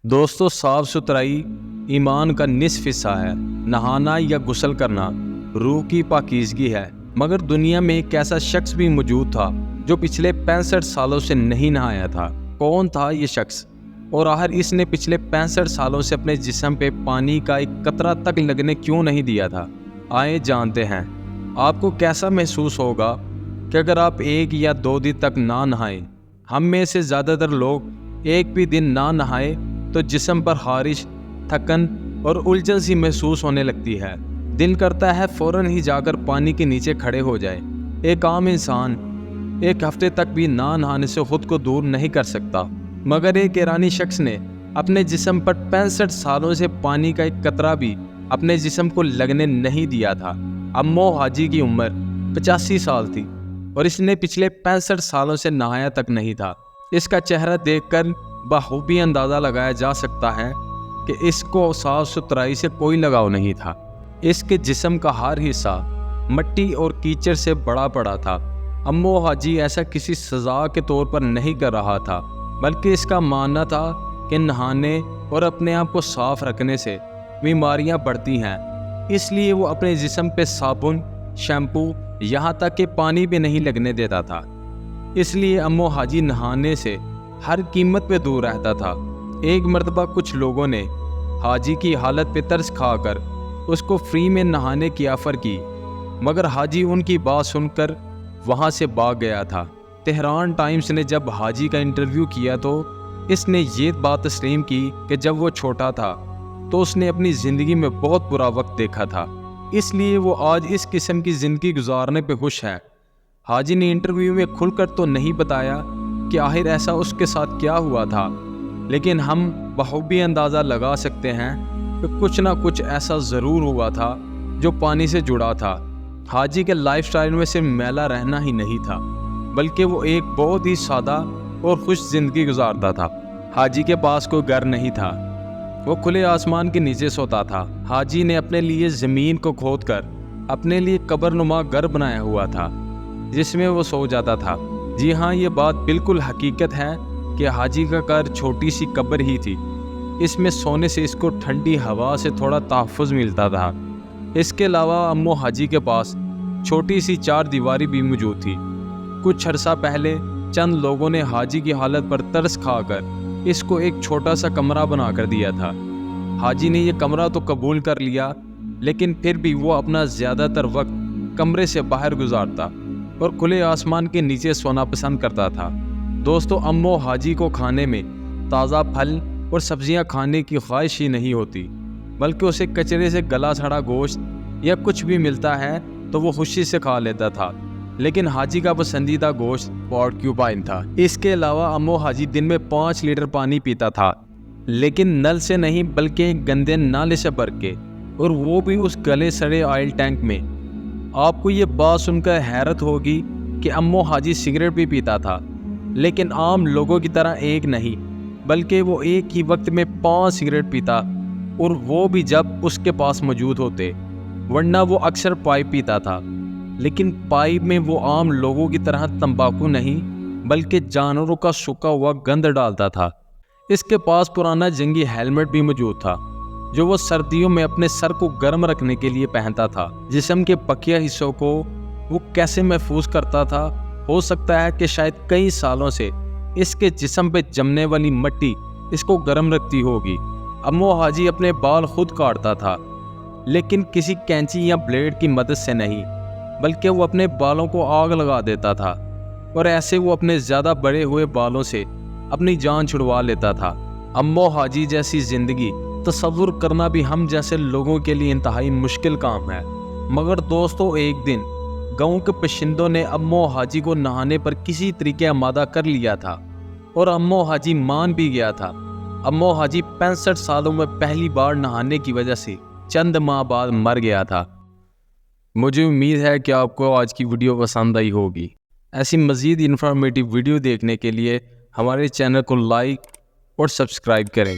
دوستو، صاف ستھرائی ایمان کا نصف حصہ ہے۔ نہانا یا غسل کرنا روح کی پاکیزگی ہے، مگر دنیا میں ایک ایسا شخص بھی موجود تھا جو پچھلے 65 سالوں سے نہیں نہایا تھا۔ کون تھا یہ شخص، اور آخر اس نے پچھلے 65 سالوں سے اپنے جسم پہ پانی کا ایک قطرہ تک لگنے کیوں نہیں دیا تھا؟ آئے جانتے ہیں۔ آپ کو کیسا محسوس ہوگا کہ اگر آپ 1 یا 2 دن تک نہ نہائیں؟ ہم میں سے زیادہ تر لوگ ایک بھی دن نہ نہائے تو جسم پر خارش، تھکن اور الجھن سی محسوس ہونے لگتی ہے۔ دل کرتا ہے فوراً ہی جا کر پانی کے نیچے کھڑے ہو جائے۔ ایک عام انسان ایک ہفتے تک بھی نہ نہانے سے خود کو دور نہیں کر سکتا، مگر ایک ایرانی شخص نے اپنے جسم پر 65 سالوں سے پانی کا ایک قطرہ بھی اپنے جسم کو لگنے نہیں دیا تھا۔ امو حاجی کی عمر 85 سال تھی اور اس نے پچھلے 65 سالوں سے نہایا تک نہیں تھا۔ اس کا چہرہ دیکھ کر بخوبی اندازہ لگایا جا سکتا ہے کہ اس کو صاف ستھرائی سے کوئی لگاؤ نہیں تھا۔ اس کے جسم کا ہر حصہ مٹی اور کیچڑ سے بڑا پڑا تھا۔ امو حاجی ایسا کسی سزا کے طور پر نہیں کر رہا تھا، بلکہ اس کا ماننا تھا کہ نہانے اور اپنے آپ کو صاف رکھنے سے بیماریاں بڑھتی ہیں۔ اس لیے وہ اپنے جسم پہ صابن، شیمپو، یہاں تک کہ پانی بھی نہیں لگنے دیتا تھا۔ اس لیے امو حاجی نہانے سے ہر قیمت پہ دور رہتا تھا۔ ایک مرتبہ کچھ لوگوں نے حاجی کی حالت پہ ترس کھا کر اس کو فری میں نہانے کی آفر کی، مگر حاجی ان کی بات سن کر وہاں سے بھاگ گیا تھا۔ تہران ٹائمز نے جب حاجی کا انٹرویو کیا تو اس نے یہ بات تسلیم کی کہ جب وہ چھوٹا تھا تو اس نے اپنی زندگی میں بہت برا وقت دیکھا تھا، اس لیے وہ آج اس قسم کی زندگی گزارنے پہ خوش ہے۔ حاجی نے انٹرویو میں کھل کر تو نہیں بتایا کہ آخر ایسا اس کے ساتھ کیا ہوا تھا، لیکن ہم بخوبی اندازہ لگا سکتے ہیں کہ کچھ نہ کچھ ایسا ضرور ہوا تھا جو پانی سے جڑا تھا۔ حاجی کے لائف سٹائل میں صرف میلا رہنا ہی نہیں تھا، بلکہ وہ ایک بہت ہی سادہ اور خوش زندگی گزارتا تھا۔ حاجی کے پاس کوئی گھر نہیں تھا، وہ کھلے آسمان کے نیچے سوتا تھا۔ حاجی نے اپنے لیے زمین کو کھود کر اپنے لیے قبر نما گھر بنایا ہوا تھا جس میں وہ سو جاتا تھا۔ جی ہاں، یہ بات بالکل حقیقت ہے کہ حاجی کا گھر چھوٹی سی قبر ہی تھی۔ اس میں سونے سے اس کو ٹھنڈی ہوا سے تھوڑا تحفظ ملتا تھا۔ اس کے علاوہ امو حاجی کے پاس چھوٹی سی 4 دیواری بھی موجود تھی۔ کچھ عرصہ پہلے چند لوگوں نے حاجی کی حالت پر ترس کھا کر اس کو ایک چھوٹا سا کمرہ بنا کر دیا تھا۔ حاجی نے یہ کمرہ تو قبول کر لیا، لیکن پھر بھی وہ اپنا زیادہ تر وقت کمرے سے باہر گزارتا اور کھلے آسمان کے نیچے سونا پسند کرتا تھا۔ دوستو، امو حاجی کو کھانے میں تازہ پھل اور سبزیاں کھانے کی خواہش ہی نہیں ہوتی، بلکہ اسے کچرے سے گلا سڑا گوشت یا کچھ بھی ملتا ہے تو وہ خوشی سے کھا لیتا تھا۔ لیکن حاجی کا پسندیدہ گوشت پورکیوپائن تھا۔ اس کے علاوہ امو حاجی دن میں 5 لیٹر پانی پیتا تھا، لیکن نل سے نہیں بلکہ ایک گندے نالے سے بھر کے، اور وہ بھی اس گلے سڑے آئل ٹینک میں۔ آپ کو یہ بات سن کر حیرت ہوگی کہ امو حاجی سگریٹ بھی پیتا تھا، لیکن عام لوگوں کی طرح ایک نہیں، بلکہ وہ ایک ہی وقت میں 5 سگریٹ پیتا، اور وہ بھی جب اس کے پاس موجود ہوتے، ورنہ وہ اکثر پائپ پیتا تھا۔ لیکن پائپ میں وہ عام لوگوں کی طرح تمباکو نہیں بلکہ جانوروں کا سوکھا ہوا گند ڈالتا تھا۔ اس کے پاس پرانا جنگی ہیلمٹ بھی موجود تھا جو وہ سردیوں میں اپنے سر کو گرم رکھنے کے لیے پہنتا تھا۔ جسم کے بقیہ حصوں کو وہ کیسے محفوظ کرتا تھا؟ ہو سکتا ہے کہ شاید کئی سالوں سے اس کے جسم پہ جمنے والی مٹی اس کو گرم رکھتی ہوگی۔ امو حاجی اپنے بال خود کاٹتا تھا، لیکن کسی کینچی یا بلیڈ کی مدد سے نہیں، بلکہ وہ اپنے بالوں کو آگ لگا دیتا تھا، اور ایسے وہ اپنے زیادہ بڑے ہوئے بالوں سے اپنی جان چھڑوا لیتا تھا۔ امو حاجی جیسی زندگی تصور کرنا بھی ہم جیسے لوگوں کے لیے انتہائی مشکل کام ہے، مگر دوستو، ایک دن گاؤں کے باشندوں نے امو حاجی کو نہانے پر کسی طریقے آمادہ کر لیا تھا، اور امو حاجی مان بھی گیا تھا۔ امو حاجی 65 سالوں میں پہلی بار نہانے کی وجہ سے چند ماہ بعد مر گیا تھا۔ مجھے امید ہے کہ آپ کو آج کی ویڈیو پسند آئی ہوگی۔ ایسی مزید انفارمیٹیو ویڈیو دیکھنے کے لیے ہمارے چینل کو لائک اور سبسکرائب کریں۔